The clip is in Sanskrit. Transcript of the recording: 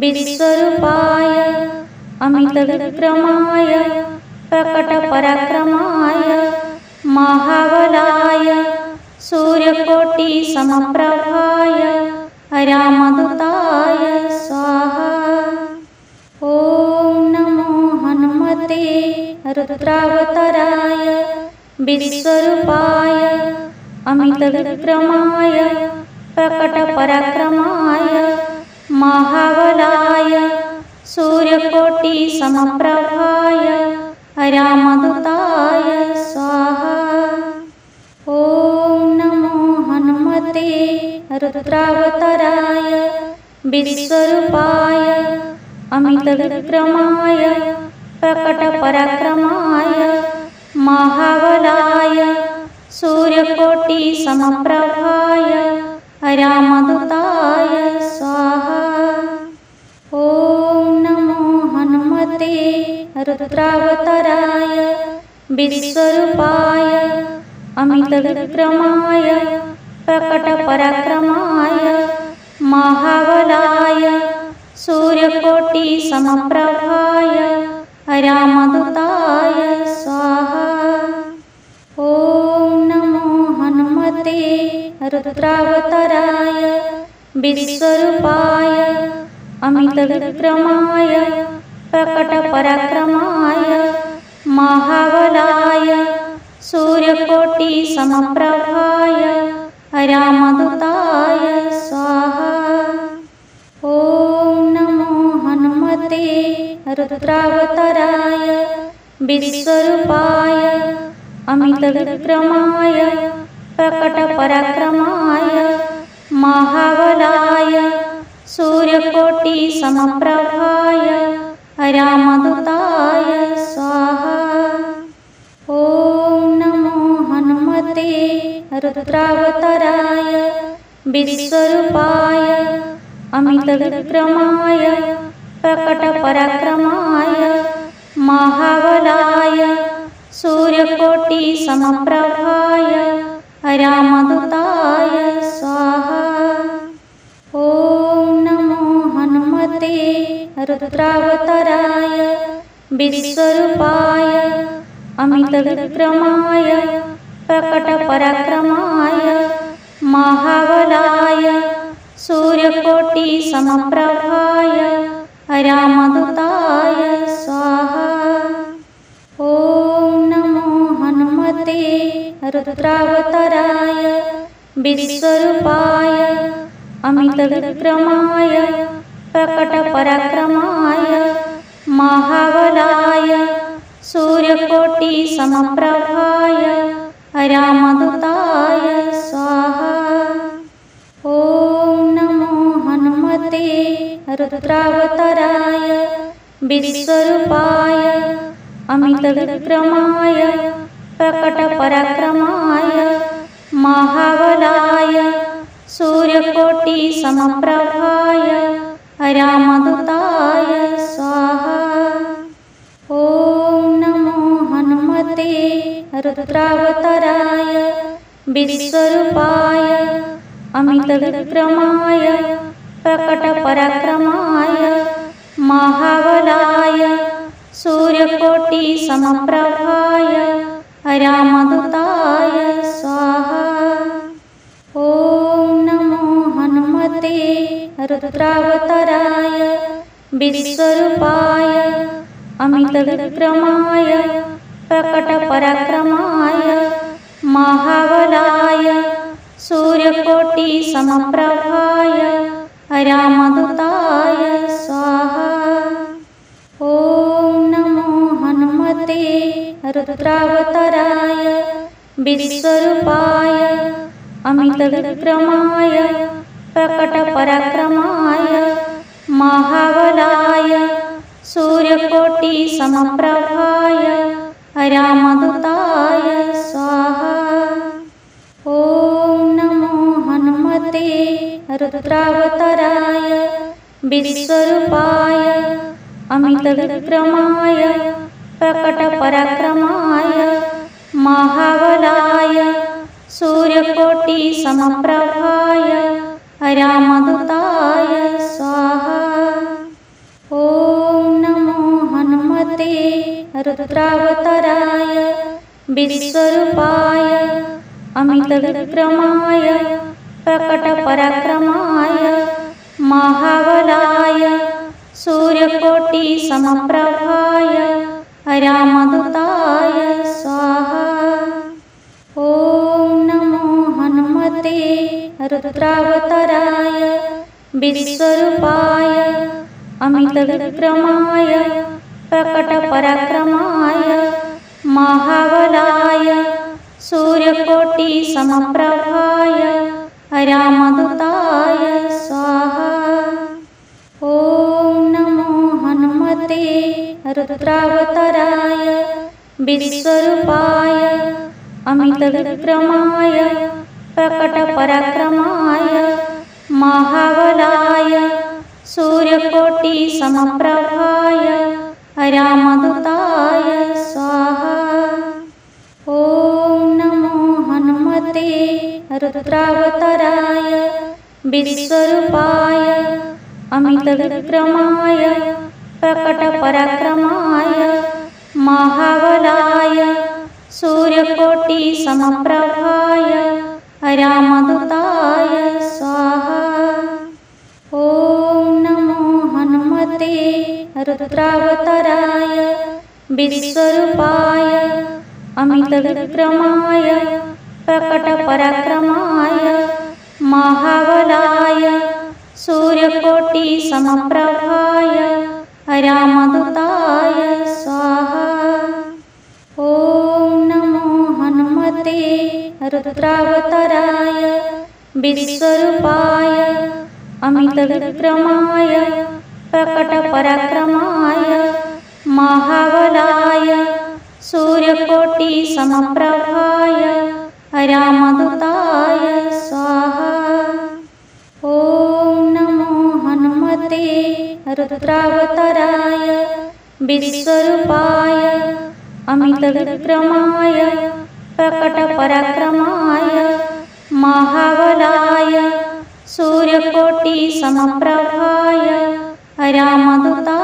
विश्वरूपाय अमितविक्रमाय प्रकटपराक्रमाय महाबलाय सूर्यकोटिसमप्रभाय रामदूताय स्वाहा। ॐ नमो हनुमते रुद्रावताराय विश्वरूपाय अमितविक्रमाय प्रकटपराक्रमाय महाबलाय सूर्यकोटिसमप्रभाय रामदूताय स्वाहा। ॐ नमो हनुमते रुद्रावताराय विश्वरूपाय अमितविक्रमाय प्रकटपराक्रमाय महाबलाय सूर्यकोटिसमप्रभाय रामदूताय स्वाहा। ॐ नमो हनुमते रुद्रावताराय विश्वरूपाय अमितविक्रमाय प्रकटपराक्रमाय महाबलाय सूर्यकोटिसमप्रभाय रामदूताय स्वाहा। ॐ नमो हनुमते रुद्रावताराय विश्वरूपाय अमितविक्रमाय प्रकटपराक्रमाय महाबलाय सूर्यकोटिसमप्रभाय रामदूताय स्वाहा। ॐ नमो हनुमते रुद्रावताराय विश्वरूपाय अमितविक्रमाय प्रकटपराक्रमाय महाबलाय सूर्यकोटिसमप्रभाय रामदूताय स्वाहा। ॐ नमो हनुमते रुद्रावताराय विश्वरूपाय अमितविक्रमाय प्रकटपराक्रमाय महाबलाय सूर्यकोटिसमप्रभाय रामदूताय स्वाहा। ॐ नमो हनुमते रुद्रावताराय विश्वरूपाय अमितविक्रमाय प्रकटपराक्रमाय महाबलाय सूर्यकोटिसमप्रभाय रामदूताय स्वाहा। ॐ नमो हनुमते रुद्रावताराय विश्वरूपाय अमितविक्रमाय प्रकटपराक्रमाय महाबलाय सूर्यकोटिसमप्रभाय रामदूताय स्वाहा। ॐ नमो हनुमते रुद्रावताराय विश्वरूपाय अमितविक्रमाय प्रकटपराक्रमाय महाबलाय सूर्यकोटिसमप्रभाय रामदूताय स्वाहा। ॐ नमो हनुमते रुद्रावताराय विश्वरूपाय अमितविक्रमाय प्रकटपराक्रमाय महाबलाय सूर्यकोटिसमप्रभाय रामदूताय स्वाहा। ॐ नमो हनुमते रुद्रावताराय विश्वरूपाय अमितविक्रमाय प्रकटपराक्रमाय महाबलाय सूर्यकोटिसमप्रभाय रामदूताय स्वाहा। ॐ नमो हनुमते रुद्रावताराय विश्वरूपाय अमितविक्रमाय प्रकटपराक्रमाय महाबलाय सूर्यकोटिसमप्रभाय रामदूताय स्वाहा। ॐ नमो हनुमते रुद्रावताराय विश्वरूपाय अमितविक्रमाय प्रकटपराक्रमाय महाबलाय सूर्यकोटिसमप्रभाय रामदूताय स्वाहा। रुद्रावताराय विश्वरूपाय अमितविक्रमाय प्रकटपराक्रमाय महाबलाय सूर्यकोटिसमप्रभाय रामदूताय स्वाहा। ॐ नमो हनुमते रुद्रावताराय विश्वरूपाय अमितविक्रमाय प्रकटपराक्रमाय महाबलाय सूर्यकोटिसमप्रभाय रामदूताय स्वाहा। ॐ नमो हनुमते रुद्रावताराय विश्वरूपाय अमितविक्रमाय प्रकटपराक्रमाय महाबलाय सूर्यकोटिसमप्रभाय रामदूताय स्वाहा। ॐ नमो हनुमते रुद्रावताराय विश्वरूपाय अमितविक्रमाय प्रकटपराक्रमाय महाबलाय सूर्यकोटिसमप्रभाय रामदूताय स्वाहा। ॐ नमो हनुमते रुद्रावताराय विश्वरूपाय अमितविक्रमाय प्रकटपराक्रमाय महाबलाय सूर्यकोटिसमप्रभाय रामदूताय स्वाहा। ॐ नमो हनुमते रुद्रावताराय विश्वरूपाय अमितविक्रमाय प्रकटपराक्रमाय महाबलाय सूर्यकोटिसमप्रभाय रामदूताय स्वाहा। ॐ नमो हनुमते रुद्रावताराय विश्वरूपाय अमितविक्रमाय प्रकटपराक्रमाय महाबलाय सूर्यकोटिसमप्रभाय रामदूताय